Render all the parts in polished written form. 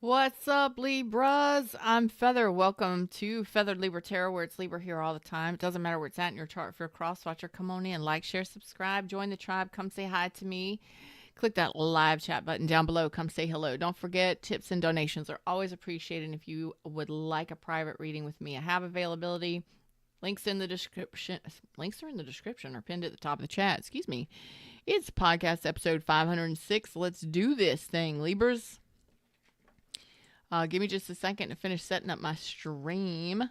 What's up, Libras? I'm Feather. Welcome to Feathered Libra Tarot, where it's Libra here all the time. It doesn't matter where it's at in your chart. If you're a cross watcher, come on in, like, share, subscribe, join the tribe, come say hi to me. Click that live chat button down below. Come say hello. Don't forget, tips and donations are always appreciated. If you would like a private reading with me, I have availability. Links in the description. Links are in the description or pinned at the top of the chat. Excuse me. It's podcast episode 506. Let's do this thing, Libras. Give me just a second to finish setting up my stream.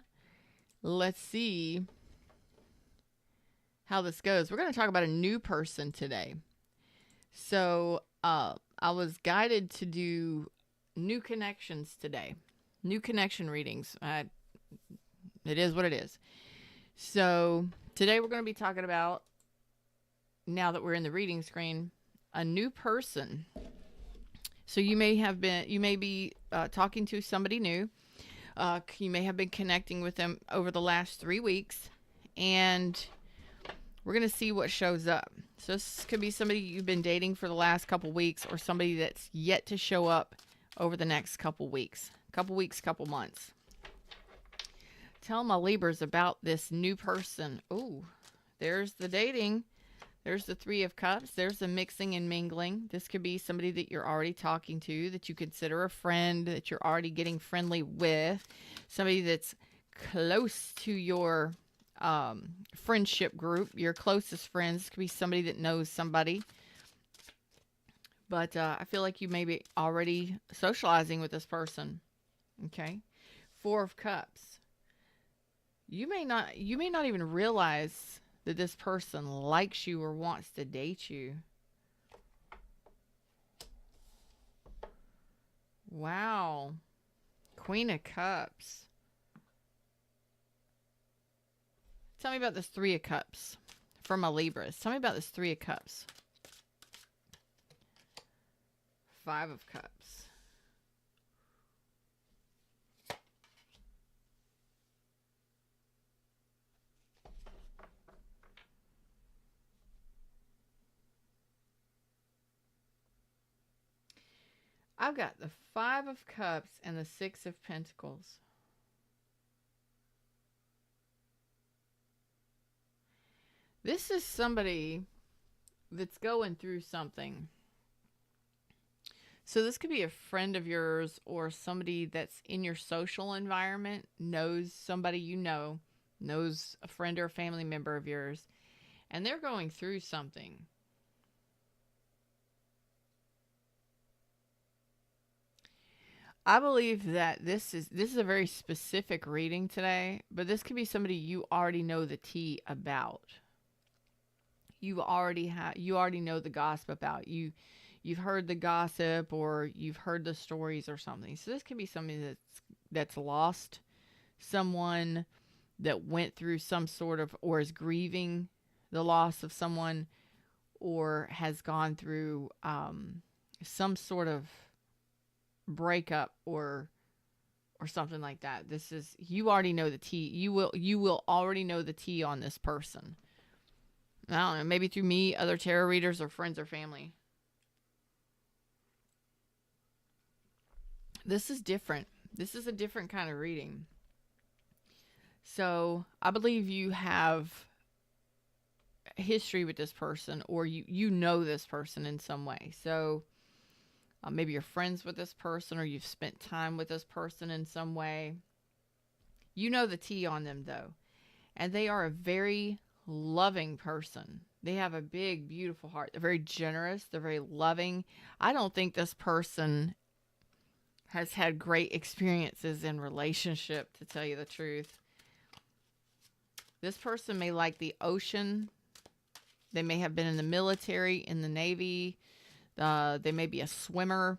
Let's see how this goes. We're going to talk about a new person today. So I was guided to do new connections today. New connection readings. It is what it is. So today we're going to be talking about, now that we're in the reading screen, a new person. So you may be talking to somebody new. You may have been connecting with them over the last 3 weeks, and we're going to see what shows up. So this could be somebody you've been dating for the last couple weeks, or somebody that's yet to show up over the next couple weeks, couple months. Tell my Libras about this new person. Ooh, there's the dating. There's the Three of Cups. There's the mixing and mingling. This could be somebody that you're already talking to, that you consider a friend, that you're already getting friendly with, somebody that's close to your friendship group, your closest friends. This could be somebody that knows somebody. But I feel like you may be already socializing with this person. Okay. Four of Cups. You may not even realize that this person likes you or wants to date you. Wow. Queen of Cups. Tell me about this Three of Cups for my Libras. Tell me about this Three of Cups. Five of Cups. I've got the Five of Cups and the Six of Pentacles. This is somebody that's going through something. So this could be a friend of yours, or somebody that's in your social environment, knows somebody you know, knows a friend or a family member of yours, and they're going through something. I believe that this is a very specific reading today, but this could be somebody you already know the tea about. You already know the gossip about. You've heard the gossip, or you've heard the stories or something. So this could be somebody that's lost someone, that went through some sort of, or is grieving the loss of someone, or has gone through some sort of breakup or something like that. This is, you already know the tea. You will already know the tea on this person. I don't know, maybe through me, other tarot readers, or friends or family. This is different. This is a different kind of reading. So I believe you have history with this person, or you know this person in some way. So maybe you're friends with this person, or you've spent time with this person in some way. You know the tea on them, though. And they are a very loving person. They have a big, beautiful heart. They're very generous. They're very loving. I don't think this person has had great experiences in relationship, to tell you the truth. This person may like the ocean. They may have been in the military, in the Navy. They may be a swimmer.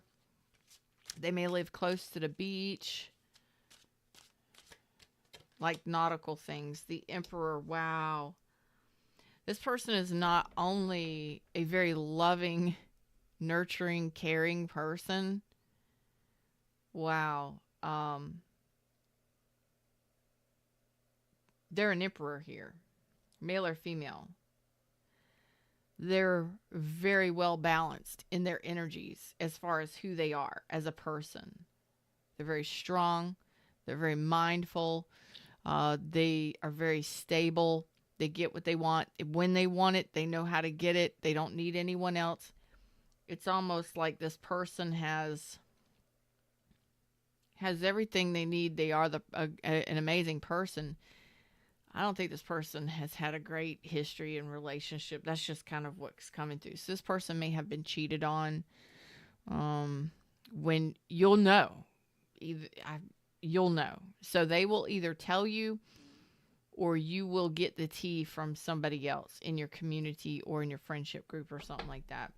They may live close to the beach. Like nautical things. The Emperor, wow. This person is not only a very loving, nurturing, caring person. Wow. They're an emperor here. Male or female. They're very well balanced in their energies as far as who they are as a person. They're very strong. They're very mindful. They are very stable. They get what they want. When they want it, they know how to get it. They don't need anyone else. It's almost like this person has everything they need. They are an amazing person. I don't think this person has had a great history in relationship. That's just kind of what's coming through. So this person may have been cheated on. When you'll know, you'll know. So they will either tell you, or you will get the tea from somebody else in your community or in your friendship group or something like that.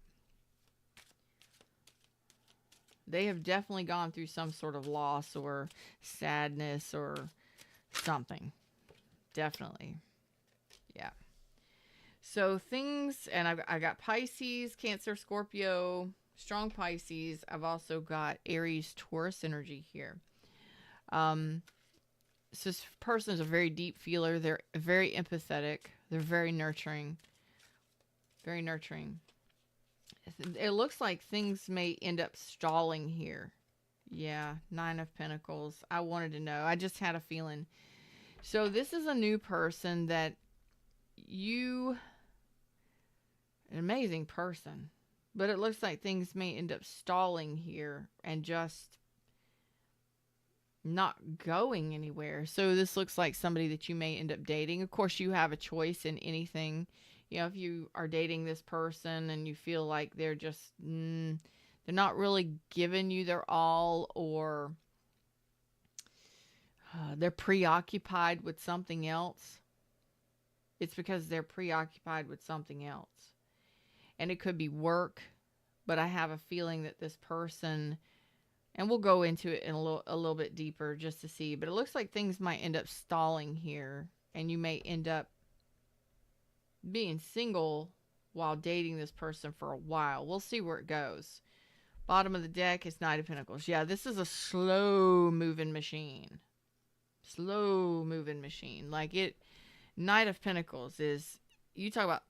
They have definitely gone through some sort of loss or sadness or something. Definitely. Yeah. So things, and I got Pisces, Cancer, Scorpio, strong Pisces. I've also got Aries, Taurus energy here. So this person is a very deep feeler. They're very empathetic. They're very nurturing. Very nurturing. It looks like things may end up stalling here. Yeah, 9 of Pentacles. I wanted to know. I just had a feeling. So this is a new person that an amazing person, but it looks like things may end up stalling here and just not going anywhere. So this looks like somebody that you may end up dating. Of course, you have a choice in anything. You know, if you are dating this person and you feel like they're just, they're not really giving you their all, or they're preoccupied with something else, it's because they're preoccupied with something else. And it could be work, but I have a feeling that this person, and we'll go into it in a little bit deeper just to see, but it looks like things might end up stalling here, and you may end up being single while dating this person for a while. We'll see where it goes. Bottom of the deck is Knight of Pentacles. Yeah, this is a slow moving machine. Slow moving machine. Like it, Knight of Pentacles is, you talk about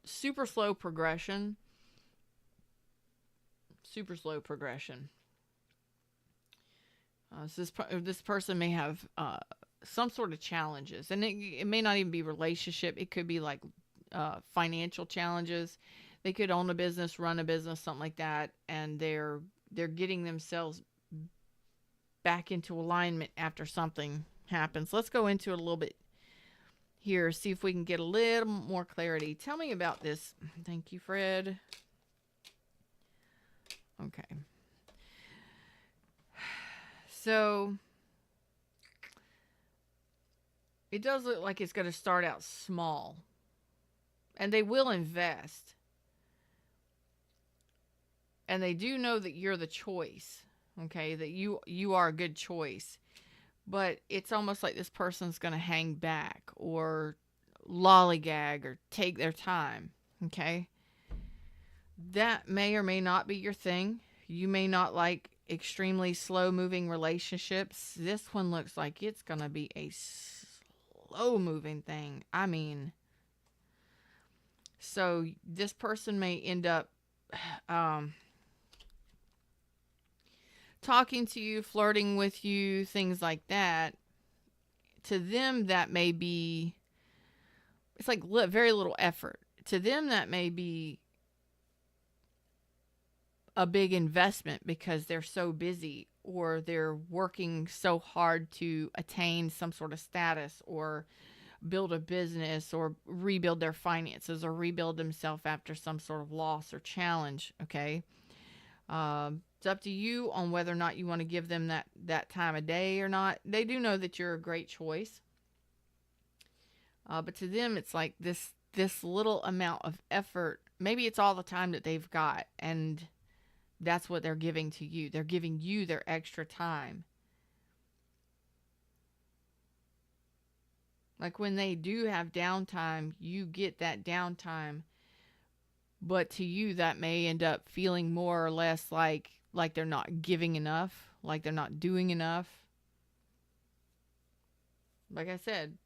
super slow progression. Super slow progression. So this person may have some sort of challenges, and it may not even be relationship. It could be like financial challenges. They could own a business, run a business, something like that, and they're getting themselves back into alignment after something happens. Let's go into it a little bit here, see if we can get a little more clarity. Tell me about this. Thank you, Fred. Okay. So it does look like it's going to start out small, and they will invest, and they do know that you're the choice. Okay, that you are a good choice, but it's almost like this person's going to hang back or lollygag or take their time. Okay, that may or may not be your thing. You may not like extremely slow moving relationships. This one looks like it's going to be a slow moving thing. I mean, so this person may end up talking to you, flirting with you, things like that. To them, that may be, it's like very little effort. To them, that may be a big investment because they're so busy, or they're working so hard to attain some sort of status, or build a business, or rebuild their finances, or rebuild themselves after some sort of loss or challenge. Okay. It's up to you on whether or not you want to give them that time of day or not. They do know that you're a great choice. But to them, it's like this little amount of effort. Maybe it's all the time that they've got, and that's what they're giving to you. They're giving you their extra time. Like when they do have downtime, you get that downtime. But to you, that may end up feeling more or less like they're not giving enough, like they're not doing enough. Like I said,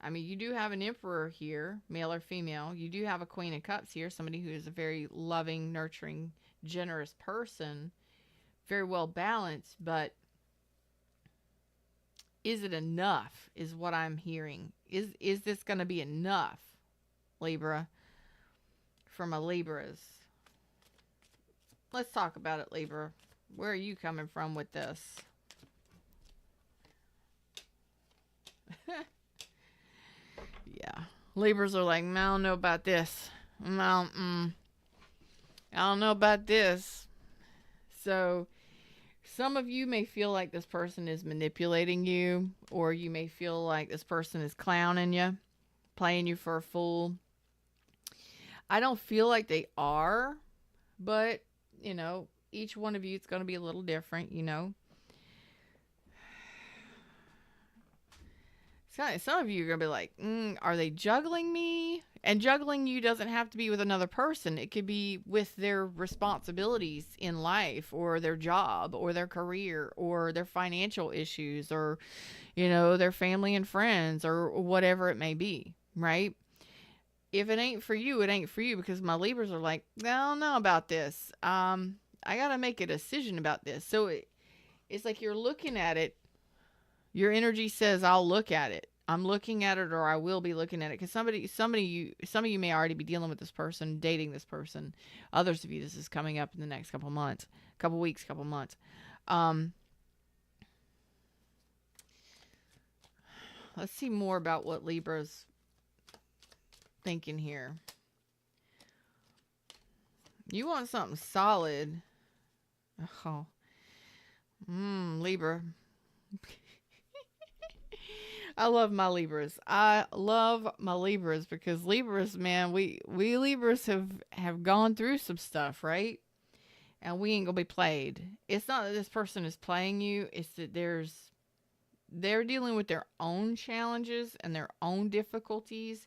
I mean, you do have an Emperor here, male or female. You do have a Queen of Cups here, somebody who is a very loving, nurturing, generous person, very well balanced. But Is it enough is what I'm hearing. Is this going to be enough, Libra, for my Libras? Let's talk about it, Libra. Where are you coming from with this? Yeah. Libras are like, I don't know about this. I don't know about this. So some of you may feel like this person is manipulating you, or you may feel like this person is clowning you, playing you for a fool. I don't feel like they are, but, each one of you is going to be a little different, Some of you are going to be like, are they juggling me? And juggling you doesn't have to be with another person. It could be with their responsibilities in life, or their job, or their career, or their financial issues, or, their family and friends, or whatever it may be, right? If it ain't for you, it ain't for you, because my Libras are like, I don't know about this. I got to make a decision about this. So it's like you're looking at it. Your energy says, I'll look at it. I'm looking at it, or I will be looking at it. Because some of you may already be dealing with this person, dating this person. Others of you, this is coming up in the next couple months, couple weeks, couple months. Let's see more about what Libra's thinking here. You want something solid. Oh. Libra. I love my Libras. I love my Libras because Libras, man, we Libras have gone through some stuff, right? And we ain't gonna be played. It's not that this person is playing you. It's that they're dealing with their own challenges and their own difficulties.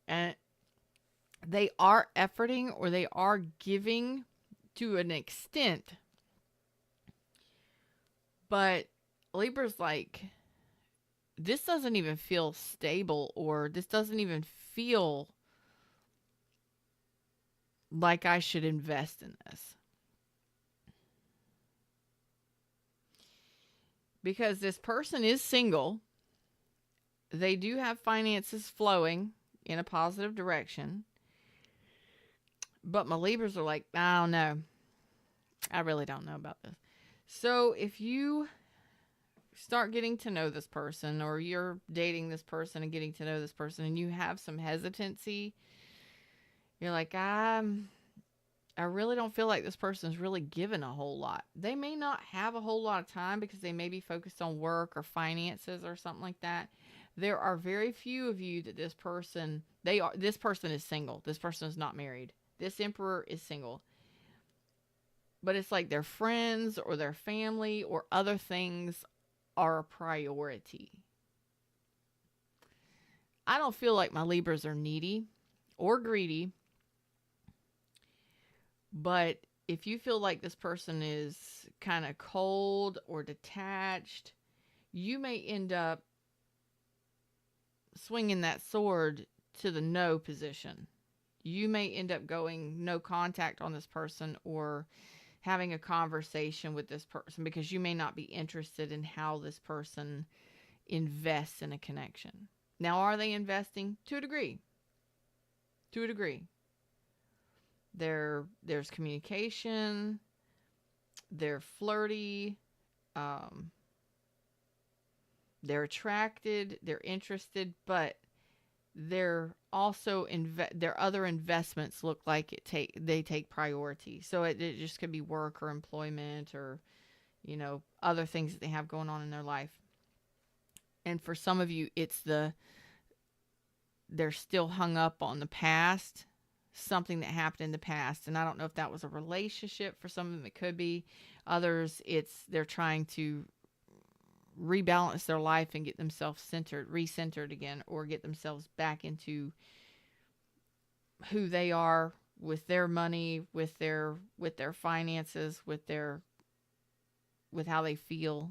And they are efforting, or they are giving to an extent. But Libra's like, this doesn't even feel stable, or this doesn't even feel like I should invest in this. Because this person is single. They do have finances flowing in a positive direction. But my Libras are like, I don't know. I really don't know about this. So if you start getting to know this person, or you're dating this person and getting to know this person, and you have some hesitancy, you're like, I really don't feel like this person's really given a whole lot. They may not have a whole lot of time because they may be focused on work or finances or something like that. There are very few of you that this person is single. This person is not married. This Emperor is single. But it's like their friends or their family or other things are a priority. I don't feel like my Libras are needy or greedy. But if you feel like this person is kind of cold or detached, you may end up swinging that sword to the no position. You may end up going no contact on this person, or having a conversation with this person, because you may not be interested in how this person invests in a connection. Now, are they investing? To a degree. To a degree. There's communication. They're flirty. They're attracted. They're interested, but they're also their other investments look like they take priority. So it just could be work or employment, or other things that they have going on in their life. And for some of you, it's they're still hung up on the past, something that happened in the past. And I don't know if that was a relationship. For some of them it could be. Others, they're trying to rebalance their life and get themselves recentered again, or get themselves back into who they are with their money, with their finances, with how they feel,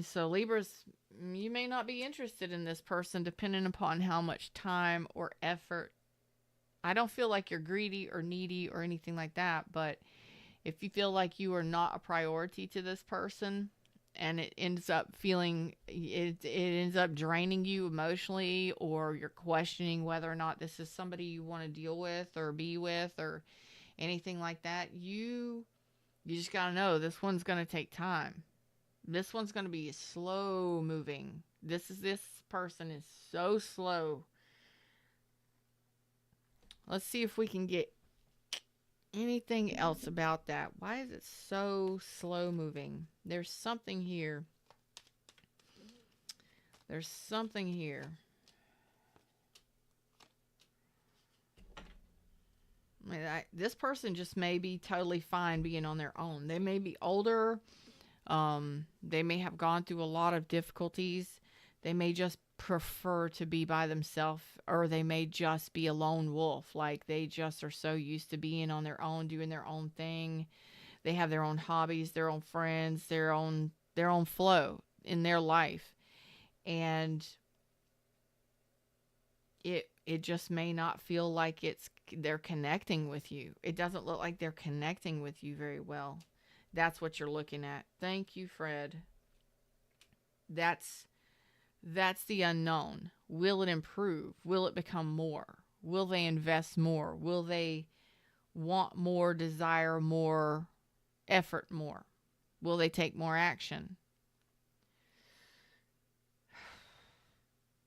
So Libras, you may not be interested in this person depending upon how much time or effort. I don't feel like you're greedy or needy or anything like that, but if you feel like you are not a priority to this person, and it ends up it ends up draining you emotionally, or you're questioning whether or not this is somebody you want to deal with or be with or anything like that, you just got to know this one's going to take time. This one's going to be slow moving. This person is so slow. Let's see if we can get anything else about that. Why is it so slow moving? There's something here. There's something here. This person just may be totally fine being on their own. They may be older. They may have gone through a lot of difficulties. They may just prefer to be by themselves, or they may just be a lone wolf. Like they just are so used to being on their own, doing their own thing. They have their own hobbies, their own friends, their own flow in their life. And it just may not feel like they're connecting with you. It doesn't look like they're connecting with you very well. That's what you're looking at. Thank you, Fred. That's the unknown. Will it improve? Will it become more? Will they invest more? Will they want more, desire more, effort more? Will they take more action?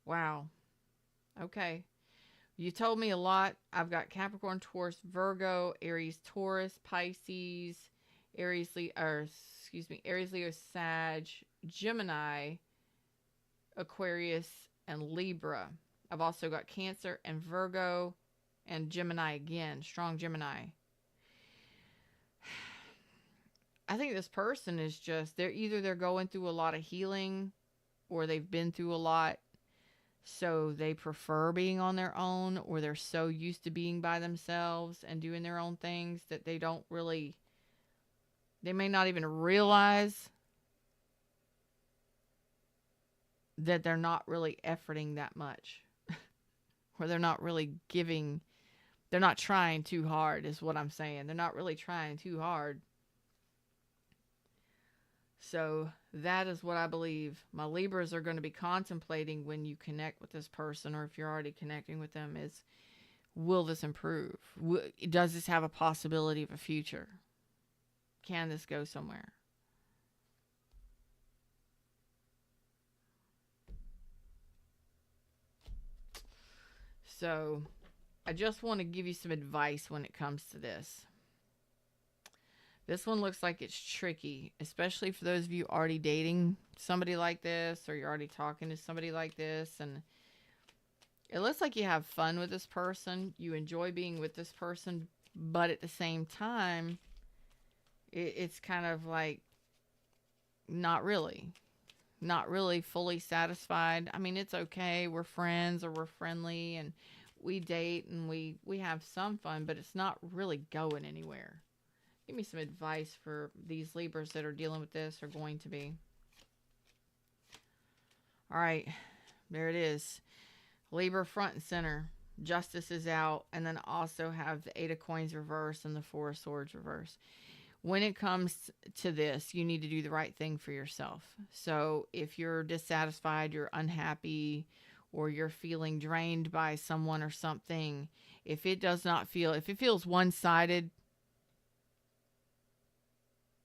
Wow. Okay. You told me a lot. I've got Capricorn, Taurus, Virgo, Aries, Taurus, Pisces, Aries, Leo, Sag, Gemini, Aquarius, and Libra. I've also got Cancer and Virgo and Gemini again. Strong Gemini. I think this person is just, they're going through a lot of healing, or they've been through a lot. So they prefer being on their own, or they're so used to being by themselves and doing their own things that they may not even realize that they're not really efforting that much. Or they're not really they're not trying too hard is what I'm saying. They're not really trying too hard. So that is what I believe my Libras are going to be contemplating when you connect with this person, or if you're already connecting with them, is, will this improve? Does this have a possibility of a future? Can this go somewhere? So I just want to give you some advice when it comes to this. This one looks like it's tricky, especially for those of you already dating somebody like this, or you're already talking to somebody like this. And it looks like you have fun with this person. You enjoy being with this person, but at the same time, it's kind of like not really fully satisfied. I mean, it's okay. We're friends, or we're friendly, and we date, and we have some fun, but it's not really going anywhere. Give me some advice for these Libras that are dealing with this, or going to be. All right, there it is. Libra front and center. Justice is out, and then also have the Eight of Coins reverse and the Four of Swords reverse. When it comes to this, you need to do the right thing for yourself. So if you're dissatisfied, you're unhappy, or you're feeling drained by someone or something, if it feels one-sided,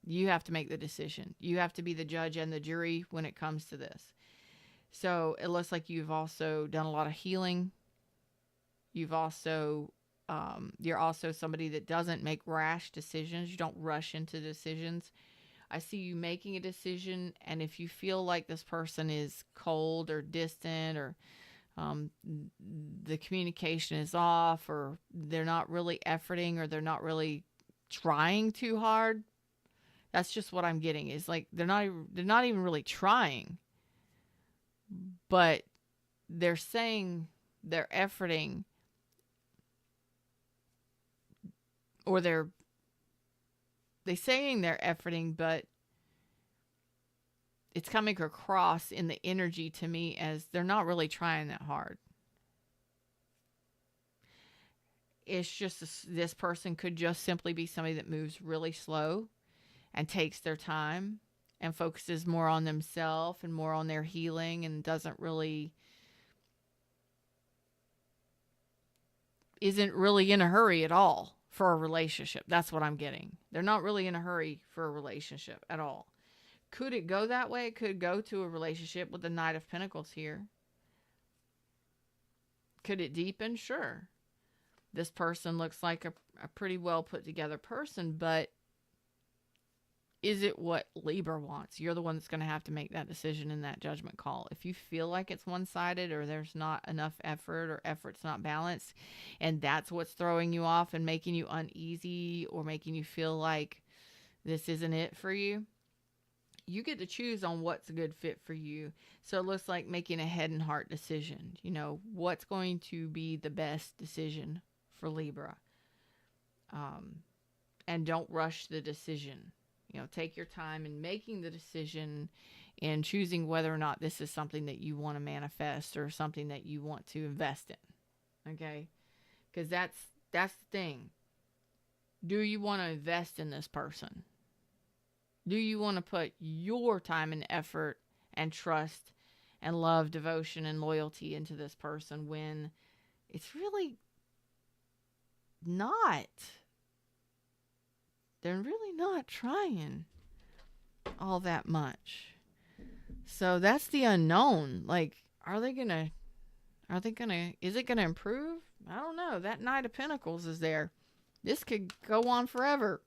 you have to make the decision. You have to be the judge and the jury when it comes to this. So it looks like you've also done a lot of healing. You're also somebody that doesn't make rash decisions. You don't rush into decisions. I see you making a decision, and if you feel like this person is cold or distant, or the communication is off, or they're not really efforting, or they're not really trying too hard, that's just what I'm getting. Is like they're not even really trying, but they're saying they're efforting, or they're saying they're efforting, but it's coming across in the energy to me as they're not really trying that hard. It's just this person could just simply be somebody that moves really slow and takes their time and focuses more on themselves and more on their healing, and isn't really in a hurry at all for a relationship. That's what I'm getting. They're not really in a hurry for a relationship at all. Could it go that way? It could go to a relationship with the Knight of Pentacles here. Could it deepen? Sure. This person looks like a pretty well put together person, but is it what Libra wants? You're the one that's going to have to make that decision in that judgment call. If you feel like it's one-sided, or there's not enough effort, or effort's not balanced, and that's what's throwing you off and making you uneasy, or making you feel like this isn't it for you, you get to choose on what's a good fit for you. So it looks like making a head and heart decision. You know, what's going to be the best decision for Libra. And don't rush the decision. You know, take your time in making the decision and choosing whether or not this is something that you want to manifest or something that you want to invest in. Okay? Because that's the thing. Do you want to invest in this person? Do you want to put your time and effort and trust and love, devotion, and loyalty into this person when it's really not? They're really not trying all that much. So that's the unknown. Like, is it going to improve? I don't know. That Knight of Pentacles is there. This could go on forever.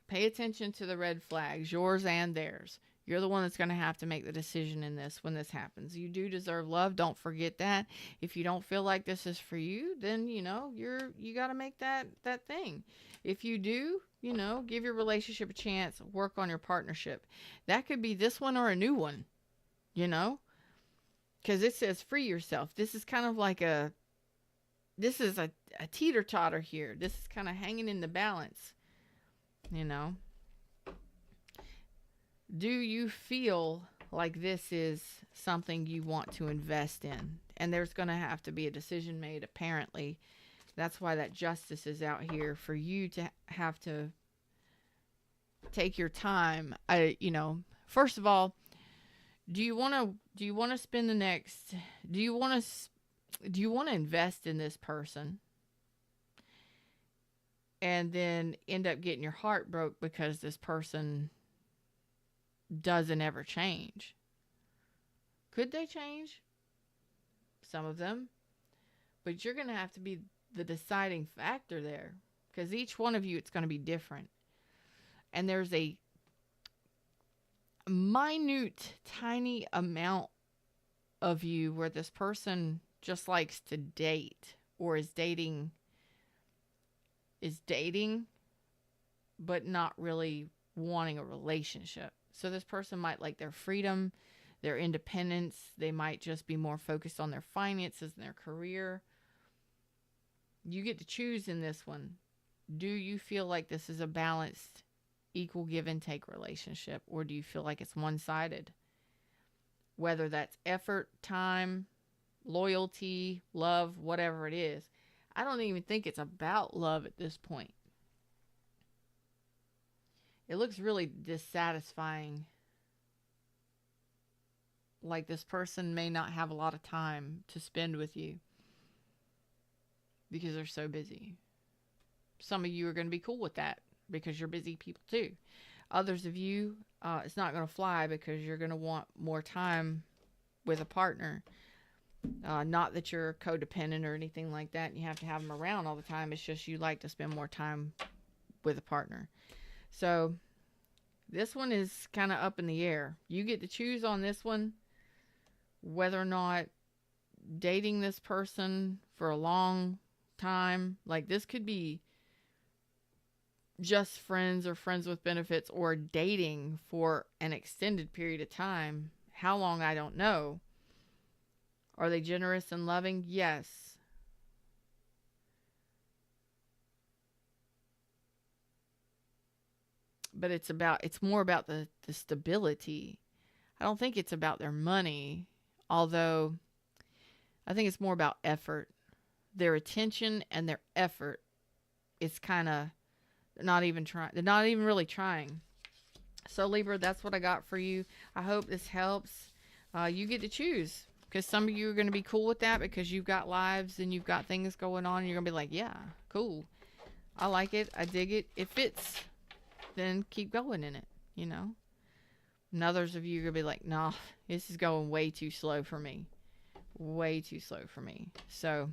Pay attention to the red flags, yours and theirs. You're the one that's going to have to make the decision in this when this happens. You do deserve love. Don't forget that. If you don't feel like this is for you, then, you got to make that thing. If you do, give your relationship a chance. Work on your partnership. That could be this one or a new one, because it says free yourself. This is kind of like a teeter-totter here. This is kind of hanging in the balance, Do you feel like this is something you want to invest in? And there's going to have to be a decision made, apparently. That's why that Justice is out here, for you to have to take your time. First of all, do you want to spend the next, do you want to invest in this person and then end up getting your heart broke because this person doesn't ever change? Could they change? Some of them. But you're going to have to be the deciding factor there, because each one of you, it's going to be different. And there's a minute, tiny amount of you where this person just likes to date, or is dating, but not really wanting a relationship. So this person might like their freedom, their independence. They might just be more focused on their finances and their career. You get to choose in this one. Do you feel like this is a balanced, equal give and take relationship, or do you feel like it's one-sided? Whether that's effort, time, loyalty, love, whatever it is. I don't even think it's about love at this point. It looks really dissatisfying. Like this person may not have a lot of time to spend with you because they're so busy. Some of you are going to be cool with that because you're busy people too. Others of you, it's not going to fly because you're going to want more time with a partner. Not that you're codependent or anything like that and you have to have them around all the time. It's just you like to spend more time with a partner. So this one is kind of up in the air. You get to choose on this one whether or not dating this person for a long time. Like, this could be just friends or friends with benefits, or dating for an extended period of time. How long, I don't know. Are they generous and loving? Yes. But it's more about the stability. I don't think it's about their money, although I think it's more about effort. Their attention and their effort is kind of They're not even trying. They're not even really trying. So Libra, that's what I got for you. I hope this helps. You get to choose, because some of you are going to be cool with that because you've got lives and you've got things going on. And you're going to be like, yeah, cool. I like it. I dig it. It fits. Then keep going in it, you know. And others of you are going to be like, nah, this is going way too slow for me. Way too slow for me. So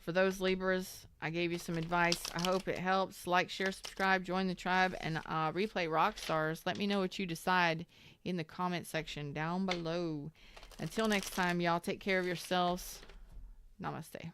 for those Libras, I gave you some advice. I hope it helps. Like, share, subscribe, join the tribe, and replay rock stars. Let me know what you decide in the comment section down below. Until next time, y'all, take care of yourselves. Namaste.